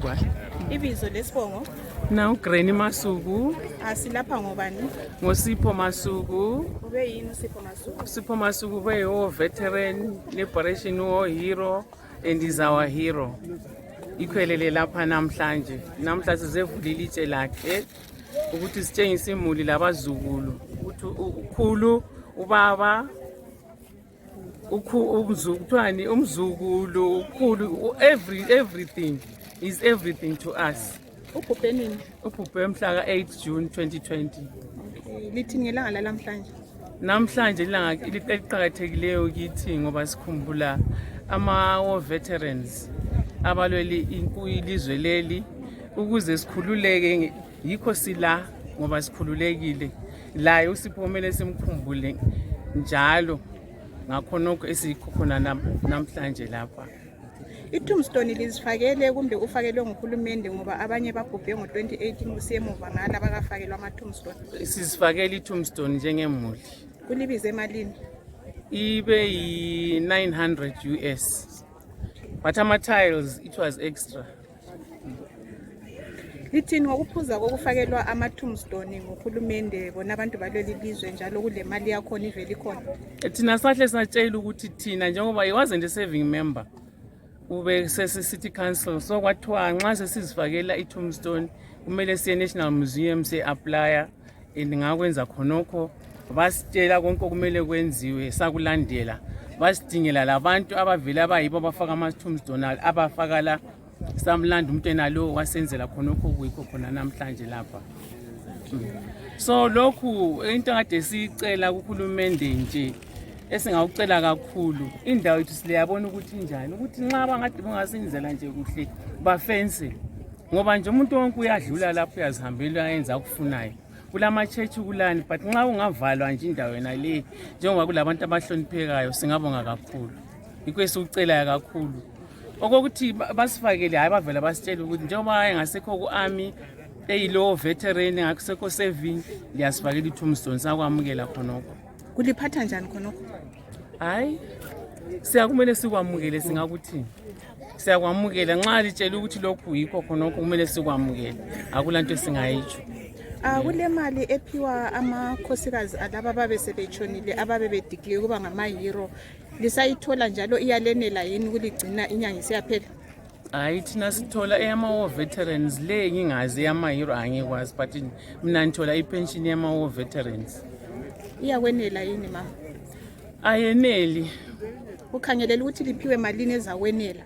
Ngokuvulwa. Ibizo lesibongo Na uGranny Masuku, asilapha ngobani? ngosipho Masuku. Ube yini uSipho Masuku? Sipho Masuku war veteran, liberation war hero, and is our hero. Ikhwelele lapha namhlanje. Namhla sizevulile itshe lakhe ukuthi sitshengise imuli labazukulu ukuthi ukhulu ubaba umzukulu umzukulu ukhulu everything is everything to us. Ubhubhe nini? Ubhubhe mhla ka 8 June 2020. Lithi ngelanga lalamhlanje. Namhlanje ilanga eliqhakathekileyo kithi ngoba sikhumbula ama veterans abalweli ilizwe leli ukuze sikhululeke, yikho sila ngoba sikhululekile. La usiphomele simkhumbule njalo ngakho nokho esikukhona namhlanje lapha. I-tombstone lizifakele kumbe ufakelwe nguhulumende ngoba abanye babhubhe ngo-2018 kusiye emuva ngala bakafakelwa ama-tombstone. Sizifakele i-tombstone njengemuli. Kulibize emalini? Ibe yi-900 US. But ama-tiles, it was extra. Lithini ngokuphuza kokufakelwa ama-tombstone nguhulumende bona abantu balweli ilizwe njalo kule mali yakhona ivele ikhona? Thina sahle satshela ukuthi thina njengoba wasn't a serving member ube sesi-city council, so kwathiwa nxa sesizifakela i-tombstone kumele siye National Museum siye-aplya, and ngakwenza khonokho basitshela konke kumele kwenziwe sakulandela. Basidingela labantu abavela abayibo abafaka ama-tombstone abafakala samlanda umuntu enalo wasenzela khonokho kuyikho khona namhlanje lapha. So lokhu into kade siyicela kuhulumende nje esingawucela kakhulu, indawo yethu sileyabona ukuthi njani ukuthi nxa bangade bangasenzela nje kuhle bafense, ngoba nje umuntu wonke uyadlula lapho uyazihambela ayenza akufunayo kulama church kulani, but nxa ungavalwa nje indawo yena le njengoba kulabantu abahloniphekayo singabonga kakhulu. Yikho esikucela kakhulu okokuthi basifakele, hayi bavela basitshela ukuthi njengoba engasekho ku-army eyilo veteran ngakusekho serving liyasifakela i-tombstone sakwamukela khonokho. Kuliphatha njani khonokho? Hayi siyakumele sikwamukele, singakuthini siyakwamukela nxa litshela ukuthi lokhu yikho khonokho kumele sikwamukele, akulanto esingayitsho. Kule mali ephiwa amakhosikazi alaba ababe sebetshonile ababe bedeclare kuba ngama-hero lisayithola njalo iyalenela yini kuligcina inyanga isiyaphela? Hayi thina sithola eyama-war veterans le ngingazi eyama-hero angikwazi, but mina ngithola ipension yama-war veterans. Iyakwenela yini mama? Ayeneli. Ukhangelela ukuthi liphiwe malini ezakwenela?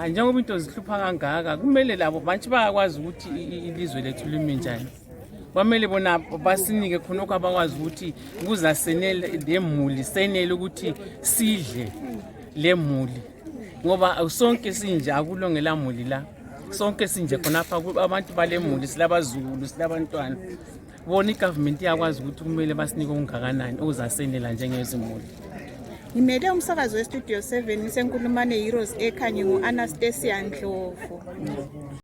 Njengoba into zihlupha kangaka kumele labo bantu bayakwazi ukuthi ilizwe lethu limi njani. Kwamele bona basinike khonokho abakwazi ukuthi kuzasenele lemuli senele ukuthi sidle lemuli, ngoba sonke sinje akulongela muli la, sonke sinje khonapha abantu balemuli silabazukulu silabantwana. Bona igovernment iyakwazi ukuthi kumele basinike okungakanani okuzasenela njengezimuli. Ngimele umsakazo weStudio 7 isenkulumane Heroes ekhanye ngu-Annahstacia Ndlovu.